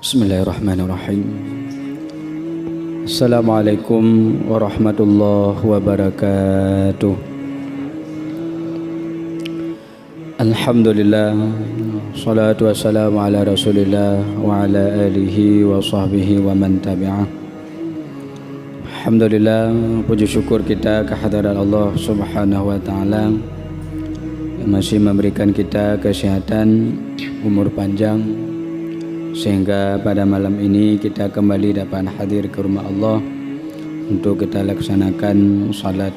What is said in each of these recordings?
Bismillahirrahmanirrahim. Assalamualaikum warahmatullahi wabarakatuh. Alhamdulillah, salatu wassalamu ala rasulillah wa ala alihi wa sahbihi wa man tabi'ah. Alhamdulillah, puji syukur kita kehadirat Allah subhanahu wa ta'ala yang masih memberikan kita kesehatan, umur panjang, sehingga pada malam ini kita kembali dapat hadir ke rumah Allah untuk kita laksanakan salat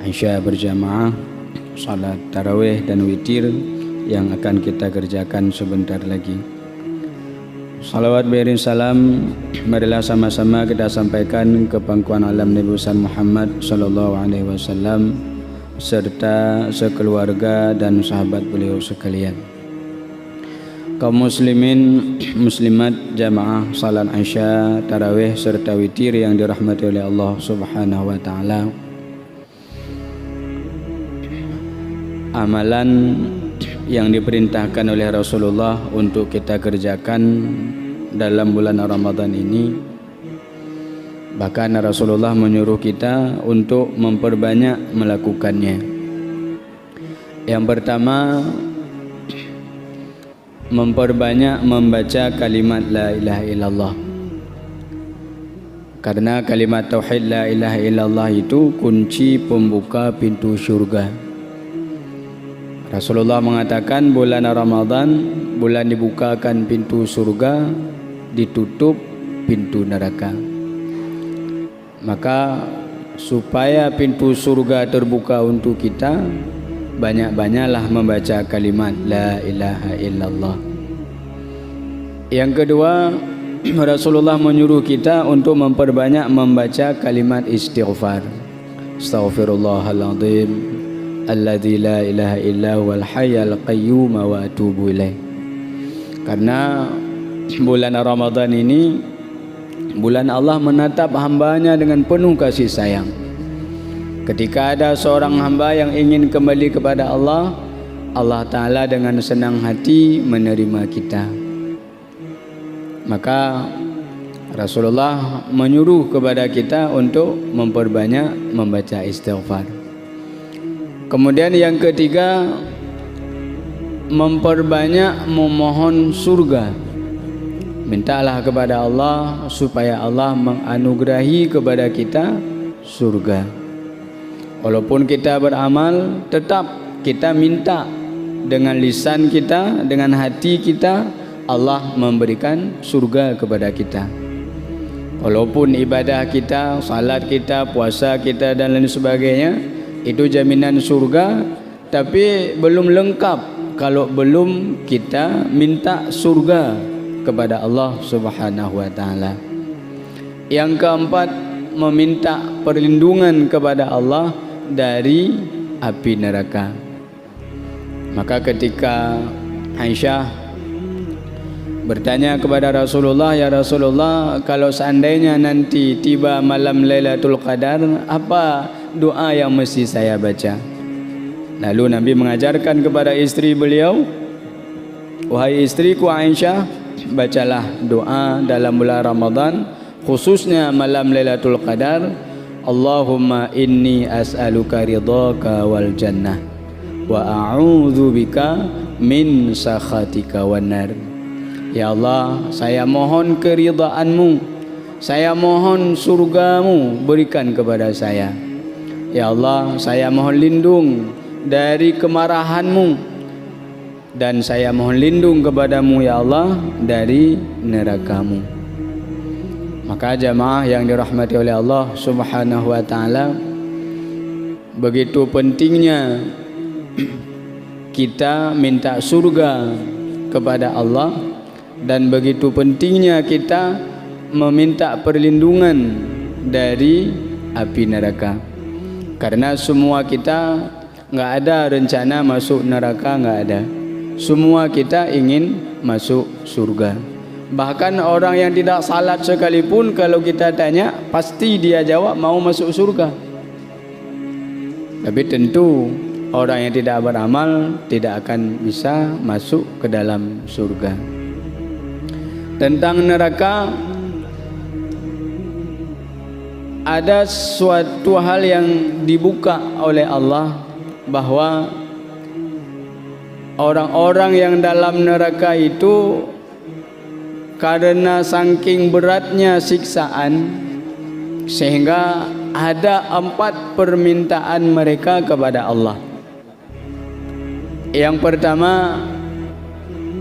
Isya berjamaah, salat tarawih dan witir yang akan kita kerjakan sebentar lagi. Salawat beriring salam marilah sama-sama kita sampaikan ke pangkuan alam Nabi Muhammad sallallahu alaihi wasallam serta sekeluarga dan sahabat beliau sekalian. Kaum muslimin muslimat jamaah salat Isya, tarawih serta witir yang dirahmati oleh Allah Subhanahu wa taala. Amalan yang diperintahkan oleh Rasulullah untuk kita kerjakan dalam bulan Ramadan ini, bahkan Rasulullah menyuruh kita untuk memperbanyak melakukannya. Yang pertama, memperbanyak membaca kalimat la ilaha illallah. Karena kalimat tauhid la ilaha illallah itu kunci pembuka pintu syurga. Rasulullah mengatakan bulan Ramadan bulan dibukakan pintu surga, ditutup pintu neraka. Maka supaya pintu surga terbuka untuk kita, banyak-banyaklah membaca kalimat la ilaha illallah. Yang kedua, Rasulullah menyuruh kita untuk memperbanyak membaca kalimat istighfar. Astaghfirullahaladzim alladzi la ilaha illa huwal hayyul qayyum wa atubu ilaih. Karena bulan Ramadan ini bulan Allah menatap hambanya dengan penuh kasih sayang. Ketika ada seorang hamba yang ingin kembali kepada Allah, Allah Ta'ala dengan senang hati menerima kita. Maka Rasulullah menyuruh kepada kita untuk memperbanyak membaca istighfar. Kemudian yang ketiga, memperbanyak memohon surga. Mintalah kepada Allah supaya Allah menganugerahi kepada kita surga. Walaupun kita beramal, tetap kita minta dengan lisan kita, dengan hati kita, Allah memberikan surga kepada kita. Walaupun ibadah kita, salat kita, puasa kita dan lain sebagainya, itu jaminan surga, tapi belum lengkap kalau belum kita minta surga kepada Allah Subhanahu wa ta'ala. Yang keempat, meminta perlindungan kepada Allah dari api neraka. Maka ketika Aisyah bertanya kepada Rasulullah, ya Rasulullah, kalau seandainya nanti tiba malam Lailatul Qadar, apa doa yang mesti saya baca? Lalu Nabi mengajarkan kepada istri beliau, wahai istriku Aisyah, bacalah doa dalam bulan Ramadan, khususnya malam Lailatul Qadar. Allahumma inni as'aluka ridhaka wal jannah wa a'udzu bika min sakhatika wan nar. Ya Allah, saya mohon keridhaanmu, saya mohon surgamu berikan kepada saya. Ya Allah, saya mohon lindung dari kemarahanmu, dan saya mohon lindung kepadamu ya Allah dari nerakamu. Maka jamaah yang dirahmati oleh Allah Subhanahu wa ta'ala, begitu pentingnya kita minta surga kepada Allah, dan begitu pentingnya kita meminta perlindungan dari api neraka. Karena semua kita nggak ada rencana masuk neraka, nggak ada. Semua kita ingin masuk surga. Bahkan orang yang tidak salat sekalipun, kalau kita tanya, pasti dia jawab mau masuk surga. Tapi tentu orang yang tidak beramal tidak akan bisa masuk ke dalam surga. tentang neraka, ada suatu hal yang dibuka oleh Allah, bahwa orang-orang yang dalam neraka itu karena saking beratnya siksaan, sehingga ada 4 permintaan mereka kepada Allah. Yang pertama,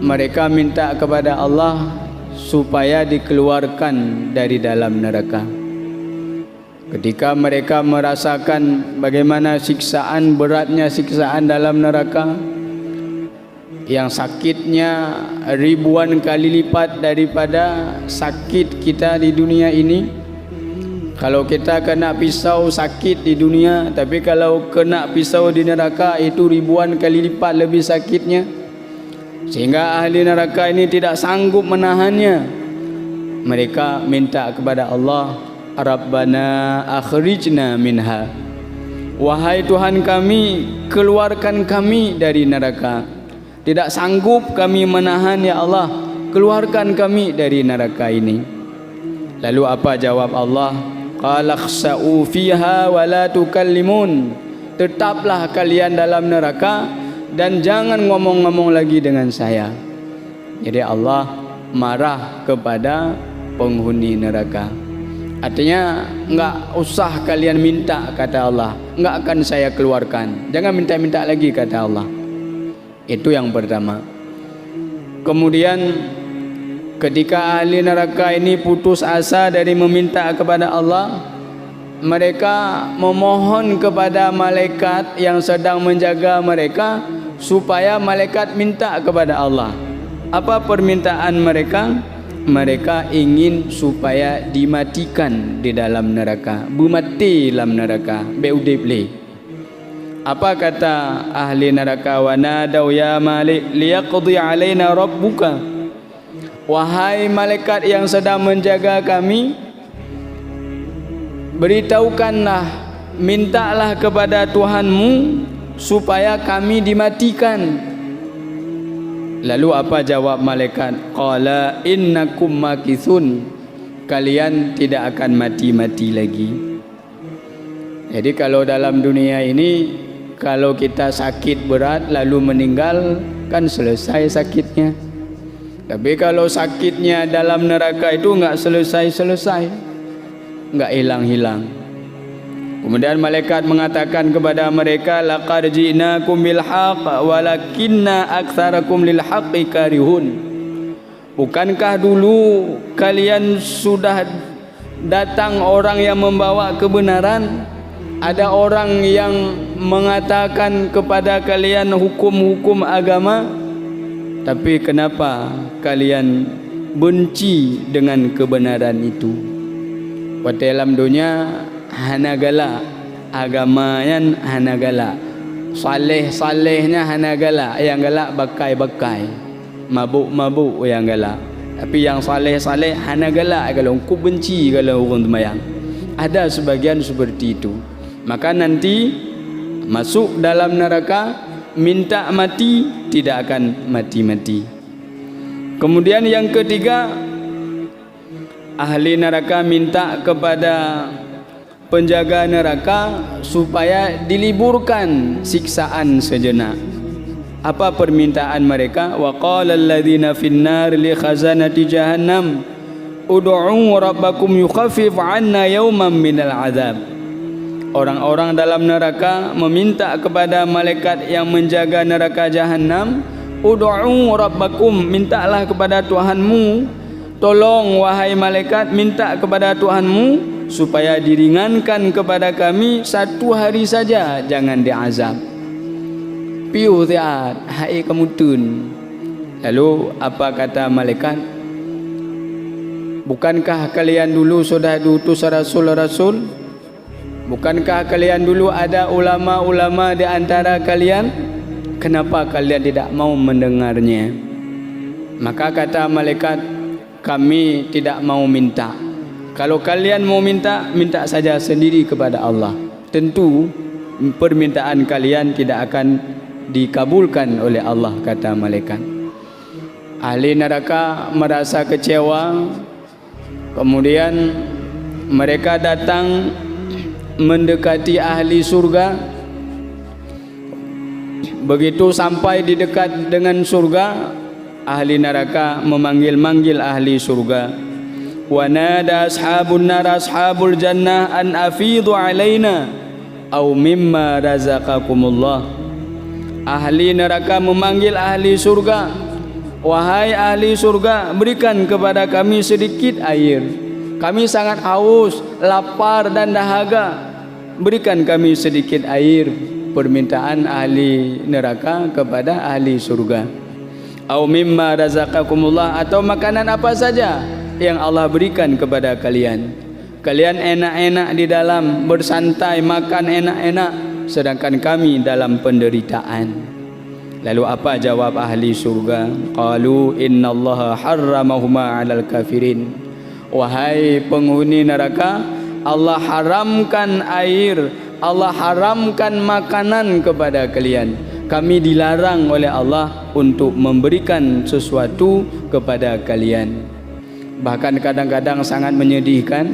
mereka minta kepada Allah supaya dikeluarkan dari dalam neraka. Ketika mereka merasakan bagaimana siksaan, beratnya siksaan dalam neraka, yang sakitnya ribuan kali lipat daripada sakit kita di dunia ini. Kalau kita kena pisau sakit di dunia, tapi kalau kena pisau di neraka itu ribuan kali lipat lebih sakitnya, sehingga ahli neraka ini tidak sanggup menahannya. Mereka minta kepada Allah, Rabbana akhrijna minha, wahai Tuhan kami, keluarkan kami dari neraka. Tidak sanggup kami menahan, ya Allah, keluarkan kami dari neraka ini. Lalu apa jawab Allah? Qala khsa'u fiha wa la tukallimun, tetaplah kalian dalam neraka dan jangan ngomong-ngomong lagi dengan saya. Jadi Allah marah kepada penghuni neraka. Artinya, enggak usah kalian minta, kata Allah, enggak akan saya keluarkan. Jangan minta-minta lagi, kata Allah. Itu yang pertama. Kemudian ketika ahli neraka ini putus asa dari meminta kepada Allah, mereka memohon kepada malaikat yang sedang menjaga mereka supaya malaikat minta kepada Allah. Apa permintaan mereka? Mereka ingin supaya dimatikan di dalam neraka, bumati dalam neraka, beudip le. Apa kata ahli neraka? Wa nadau ya malik liyaqdi alaina rabbuka, wahai malaikat yang sedang menjaga kami, beritahukanlah, mintalah kepada Tuhanmu supaya kami dimatikan. Lalu apa jawab malaikat? Qala innakum makithun, kalian tidak akan mati-mati lagi. Jadi kalau dalam dunia ini, kalau kita sakit berat lalu meninggal, kan selesai sakitnya. Tapi kalau sakitnya dalam neraka itu enggak selesai-selesai, enggak hilang-hilang. Kemudian malaikat mengatakan kepada mereka, laqad ji'nakum bil haqq walakinna aktsarakum lil haqqi karihun. Bukankah dulu kalian sudah datang orang yang membawa kebenaran? Ada orang yang mengatakan kepada kalian hukum-hukum agama, tapi kenapa kalian benci dengan kebenaran itu? Pada dalam dunia hanagala, agamayan hanagala, saleh-salehnya hanagala, yang galak bakai-bakai, mabuk-mabuk yang galak. Tapi yang saleh-saleh hanagala, kalau aku benci kalau orang sembahyang. Ada sebagian seperti itu. Maka nanti masuk dalam neraka, minta mati tidak akan mati-mati. Kemudian yang ketiga, ahli neraka minta kepada penjaga neraka supaya diliburkan siksaan sejenak. Apa permintaan mereka? Wa qala alladhina finnar li khazanati jahannam ud'u rabbakum yukhaffif 'anna yawman minal 'adzab. Orang-orang dalam neraka meminta kepada malaikat yang menjaga neraka jahanam, ud'u rabbakum, mintalah kepada Tuhanmu, tolong wahai malaikat, minta kepada Tuhanmu supaya diringankan kepada kami 1 hari saja, jangan diazab. Piu tiat, hai kemutun. Lalu apa kata malaikat? Bukankah kalian dulu sudah diutus rasul-rasul? Bukankah kalian dulu ada ulama-ulama di antara kalian? Kenapa kalian tidak mau mendengarnya? Maka kata malaikat, kami tidak mau minta. Kalau kalian mau minta, minta saja sendiri kepada Allah. Tentu permintaan kalian tidak akan dikabulkan oleh Allah, kata malaikat. Ahli neraka merasa kecewa, kemudian mereka datang mendekati ahli surga. Begitu sampai di dekat dengan surga, ahli neraka memanggil-manggil ahli surga. Wa nada ashabun nar ashabul jannah an afidhu alaina aw mimma razaqakumullah. Ahli neraka memanggil ahli surga, wahai ahli surga, berikan kepada kami sedikit air. Kami sangat haus, lapar dan dahaga. Berikan kami sedikit air. Permintaan ahli neraka kepada ahli surga. Au mimma razaqakumullah, atau makanan apa saja yang Allah berikan kepada kalian. Kalian enak-enak di dalam, bersantai, makan enak-enak, sedangkan kami dalam penderitaan. Lalu apa jawab ahli surga? Qalu innallaha harramahuma 'alal kafirin. Wahai penghuni neraka, Allah haramkan air, Allah haramkan makanan kepada kalian. Kami dilarang oleh Allah untuk memberikan sesuatu kepada kalian. Bahkan kadang-kadang sangat menyedihkan,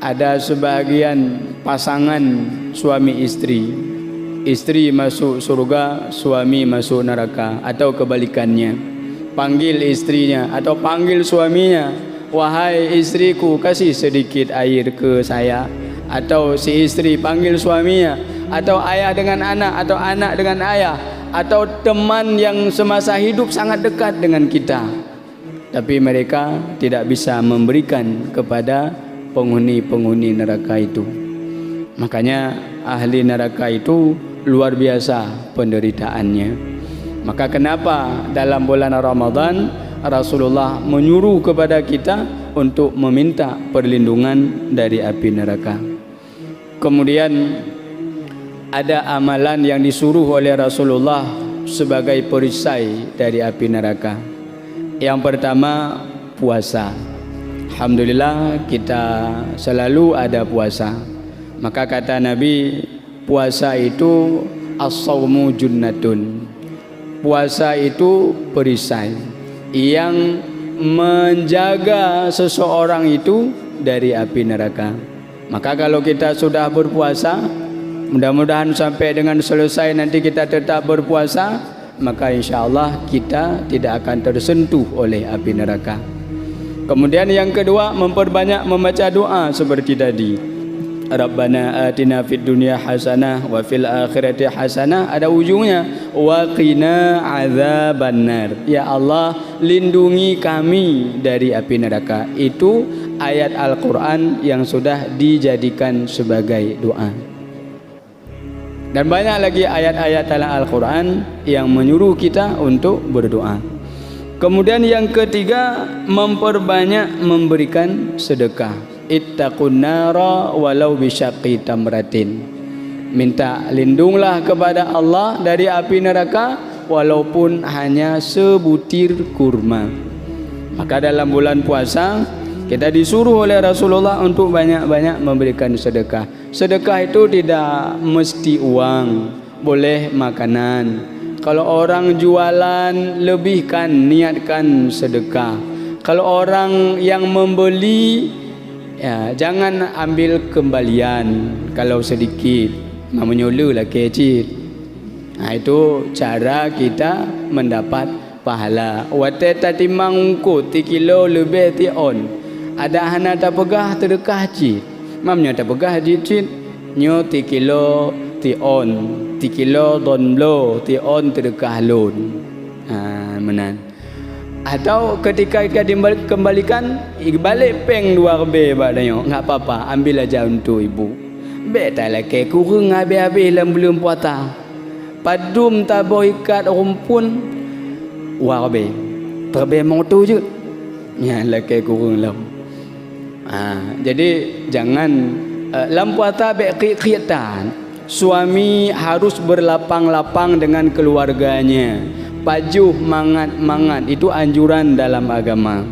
ada sebahagian pasangan suami istri, istri masuk surga, suami masuk neraka, atau kebalikannya. Panggil istrinya atau panggil suaminya, wahai istriku, kasih sedikit air ke saya. Atau si istri panggil suaminya, atau ayah dengan anak, atau anak dengan ayah, atau teman yang semasa hidup sangat dekat dengan kita, tapi mereka tidak bisa memberikan kepada penghuni-penghuni neraka itu. Makanya ahli neraka itu luar biasa penderitaannya. Maka kenapa dalam bulan Ramadan Rasulullah menyuruh kepada kita untuk meminta perlindungan dari api neraka. Kemudian ada amalan yang disuruh oleh Rasulullah sebagai perisai dari api neraka. Yang pertama, puasa. Alhamdulillah kita selalu ada puasa. Maka kata Nabi, puasa itu as-sawmu junnatun. Puasa itu perisai yang menjaga seseorang itu dari api neraka. Maka kalau kita sudah berpuasa, mudah-mudahan sampai dengan selesai nanti kita tetap berpuasa, maka insya-Allah kita tidak akan tersentuh oleh api neraka. Kemudian yang kedua, memperbanyak membaca doa seperti tadi. Rabbana atina fid dunya hasanah wa fil akhirati hasanah, ada ujungnya wa qina adzabannar. Ya Allah, lindungi kami dari api neraka. Itu ayat Al-Qur'an yang sudah dijadikan sebagai doa. Dan banyak lagi ayat-ayat dalam Al-Quran yang menyuruh kita untuk berdoa. Kemudian yang ketiga, memperbanyak memberikan sedekah. Ittaqun nara walau bisyaqqi tamratin. Minta lindunglah kepada Allah dari api neraka walaupun hanya sebutir kurma. Maka dalam bulan puasa kita disuruh oleh Rasulullah untuk banyak-banyak memberikan sedekah. Sedekah itu tidak mesti uang, boleh makanan. Kalau orang jualan, lebihkan, niatkan sedekah. Kalau orang yang membeli, ya, jangan ambil kembalian. Kalau sedikit, menyululah kecil. Nah, itu cara kita mendapat pahala. Wate tatimang ungkut 3 kilo lebih ti on. Ada hana tak pegah terdekah cit. Mamnya tak pegah cit. Nyo 3 kilo ti on. 3 kilo don blo ti on terdekah lon. Menan. Atau ketika kita kembalikan, balik peng 2 rebe badanya. Enggak apa-apa, ambil aja untuk ibu. Betala ke kurang habis-habis dalam belum puasa. Padum taboh ikat rumpun. Warbe. Terbe mau tu je. Ya laki kurang lam. Jadi jangan lampuata berkhiatan. Suami harus berlapang-lapang dengan keluarganya. Pajuh mangat-mangat, itu anjuran dalam agama.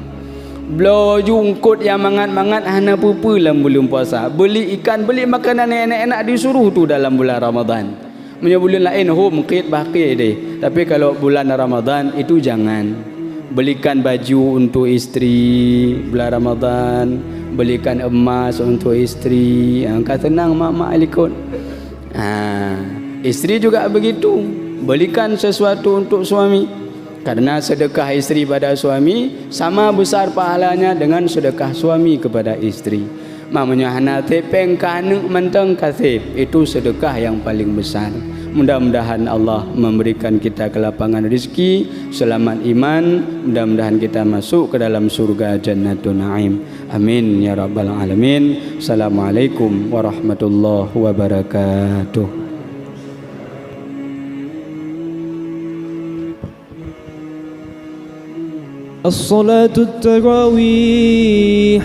Belo jungkut yang mangat-mangat hana pupu dalam bulan puasa. Beli ikan, beli makanan enak-enak disuruh tu dalam bulan Ramadan. Punya bulan lain mungkin bakir deh. Tapi kalau bulan Ramadan itu jangan. Belikan baju untuk isteri bulan Ramadan, belikan emas untuk isteri. Kata tenang mak-mak ikut. Isteri juga begitu. Belikan sesuatu untuk suami. Karena sedekah isteri pada suami sama besar pahalanya dengan sedekah suami kepada isteri. Mamanya hana tepeng kanu menteng kasih, itu sedekah yang paling besar. Mudah-mudahan Allah memberikan kita kelapangan rezeki, selamat iman, mudah-mudahan kita masuk ke dalam surga Jannatun Naim. Amin ya rabbal alamin. Assalamualaikum warahmatullahi wabarakatuh. As-salatu at-tarawih